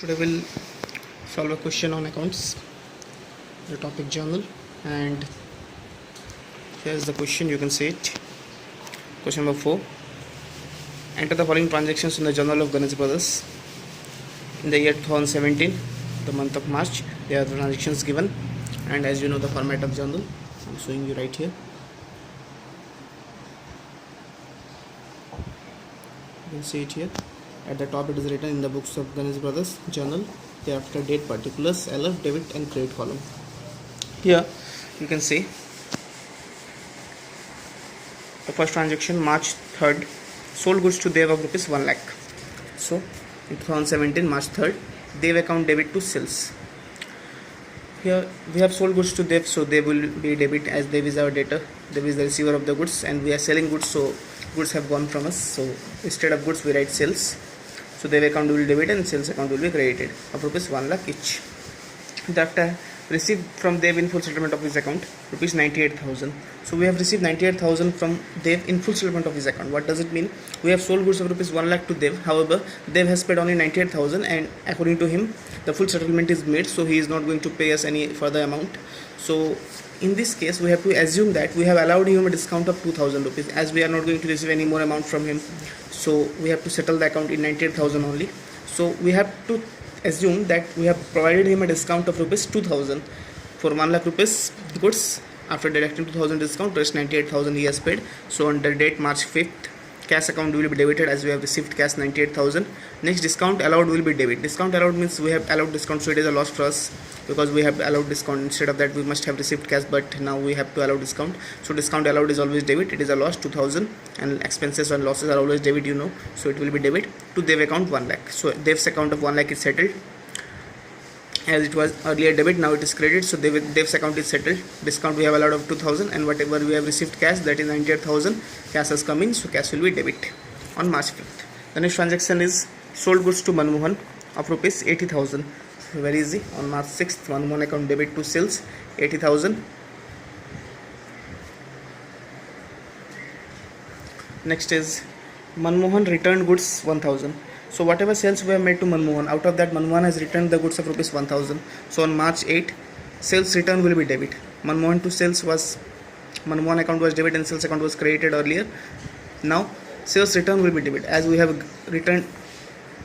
Today we'll solve a question on accounts, the topic journal, and here's the question. You can see it. Question number 4. Enter the following transactions in the journal of Ganesh Brothers in the year 2017, the month of March. There are the transactions given, and as you know the format of journal, I'm showing you right here. You can see it here. At the top it is written in the books of Ganesh Brothers journal. Thereafter date, particulars, LF, debit and credit column. Here you can see the first transaction, March 3rd, sold goods to Dev of rupees 1 lakh. So in 2017 March 3rd, Dev account debit to sales. Here we have sold goods to Dev, so Dev will be debit as Dev is our debtor. Dev is the receiver of the goods, and we are selling goods, so goods have gone from us. So instead of goods we write sales. So Dev account will debit and sales account will be credited of rupees 1 lakh each. Thereafter received from Dev in full settlement of his account rupees 98,000. So we have received 98,000 from Dev in full settlement of his account. What does it mean? We have sold goods of rupees 1 lakh to Dev. However, Dev has paid only 98,000, and according to him the full settlement is made, so he is not going to pay us any further amount. So in this case we have to assume that we have allowed him a discount of 2,000 rupees, as we are not going to receive any more amount from him. So we have to settle the account in 98,000 only. So we have to assume that we have provided him a discount of rupees 2,000 for 1 lakh rupees goods. After deducting 2,000 discount, rest 98,000 he has paid. So on the date March 5th, cash account will be debited as we have received cash 98,000. Next, discount allowed will be debit. Discount allowed means we have allowed discount, so it is a loss for us because we have allowed discount. Instead of that we must have received cash, but now we have to allow discount. So discount allowed is always debit. It is a loss 2,000, and expenses and losses are always debit, you know. So it will be debit to Dev account 1 lakh. So Dev's account of 1 lakh is settled. As it was earlier debit, now it is credit, so Dev's account is settled. Discount we have allowed of 2,000, and whatever we have received cash, that is 98,000, cash has come in, so cash will be debit on March 5th. The next transaction is sold goods to Manmohan of rupees 80,000. So very easy. On March 6th, Manmohan account debit to sales 80,000. Next is Manmohan returned goods 1,000. So whatever sales we have made to Manmohan, out of that Manmohan has returned the goods of rupees 1,000. So on March 8, sales return will be debit. Manmohan to sales was, Manmohan account was debit and sales account was created earlier. Now sales return will be debit, as we have returned,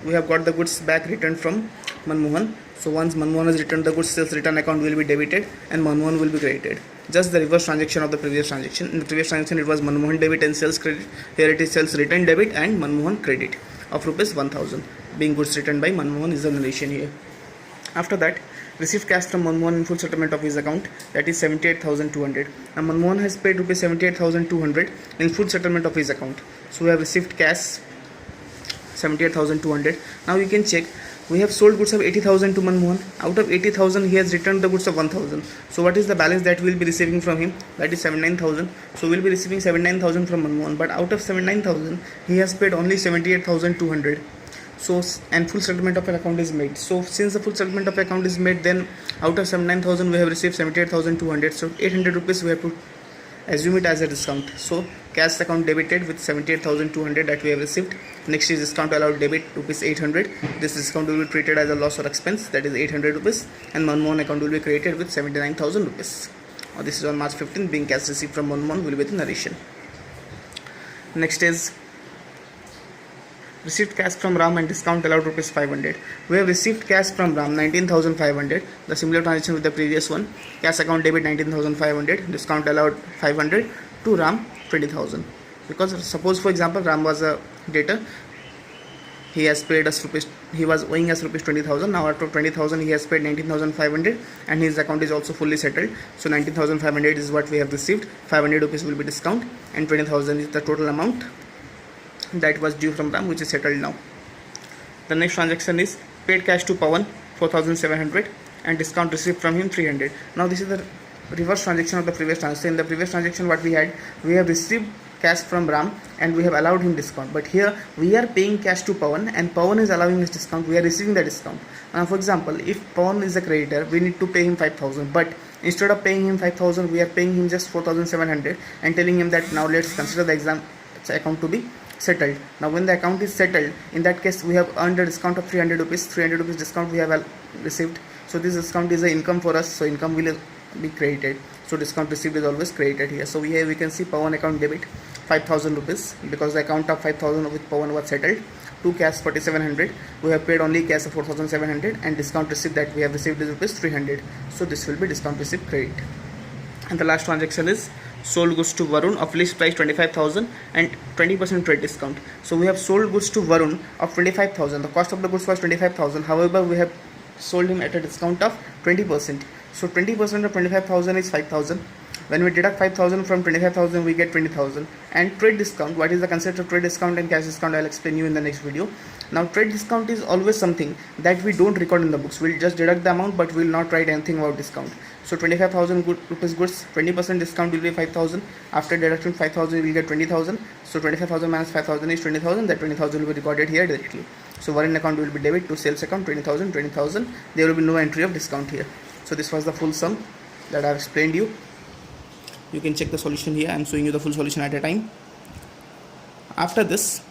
we have got the goods back returned from Manmohan. So once Manmohan has returned the goods, sales return account will be debited and Manmohan will be credited. Just the reverse transaction of the previous transaction. In the previous transaction it was Manmohan debit and sales credit. Here it is sales return debit and Manmohan credit of rupees 1,000, being goods returned by Manmohan is the narration here. After that, received cash from Manmohan in full settlement of his account, that is 78,200. Now Manmohan has paid rupees 78,200 in full settlement of his account. So we have received cash 78,200. Now you can check, we have sold goods of 80,000 to Manmohan. Out of 80,000 he has returned the goods of 1,000. So what is the balance that we will be receiving from him? That is 79,000. So we will be receiving 79,000 from Manmohan, but out of 79,000 he has paid only 78,200. So and full settlement of an account is made. So since the full settlement of account is made, then out of 79,000 we have received 78,200. So 800 rupees we have to assume it as a discount. So cash account debited with 78,200 that we have received. Next is discount allowed debit rupees 800. This discount will be treated as a loss or expense, that is 800 rupees, and Manmohan account will be created with 79,000 rupees. This is on March 15, being cash received from Manmohan will be the narration. Next is received cash from Ram and discount allowed rupees 500. We have received cash from Ram 19,500, the similar transaction with the previous one. Cash account debit 19,500, discount allowed 500, to Ram 20,000. Because suppose for example Ram was a debtor, he has paid us rupees, he was owing us rupees 20,000. Now out of 20,000 he has paid 19,500, and his account is also fully settled. So 19,500 is what we have received. 500 rupees will be discount, and 20,000 is the total amount that was due from Ram, which is settled now. The next transaction is paid cash to Pawan 4,700 and discount received from him 300. Now this is the reverse transaction of the previous transaction. In the previous transaction what we had, we have received cash from Ram and we have allowed him discount, but here we are paying cash to Pawan and Pawan is allowing his discount, we are receiving the discount. For example, if Pawan is a creditor, we need to pay him 5,000, but instead of paying him 5,000 we are paying him just 4,700 and telling him that now let's consider the account to be settled. Now when the account is settled, in that case we have earned a discount of 300 rupees. 300 rupees discount we have received. So this discount is an income for us, so income will be credited. So discount received is always credited here. So here we can see Pawan account debit 5,000 rupees, because the account of 5,000 with Pawan was settled. To cash 4,700, we have paid only cash of 4,700, and discount received that we have received is rupees 300. So this will be discount received credit. And the last transaction is sold goods to Varun of list price 25,000 and 20% trade discount. So we have sold goods to Varun of 25,000. The cost of the goods was 25,000. However, we have sold him at a discount of 20%. So 20% of 25,000 is 5,000. When we deduct 5,000 from 25,000, we get 20,000. And trade discount, what is the concept of trade discount and cash discount, I'll explain you in the next video. Now trade discount is always something that we don't record in the books. We'll just deduct the amount, but we'll not write anything about discount. So 25,000 rupees goods, 20% discount will be 5,000. After deducting 5,000, we will get 20,000. So 25,000 minus 5,000 is 20,000. That 20,000 will be recorded here directly. So Varun account will be debit to sales account 20,000, 20,000. There will be no entry of discount here. So this was the full sum that I have explained you. You can check the solution here. I am showing you the full solution at a time. After this,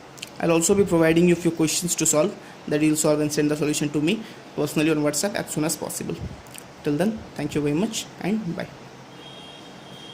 I'll also be providing you a few questions to solve, that you'll solve and send the solution to me personally on WhatsApp as soon as possible. Till then, thank you very much and bye.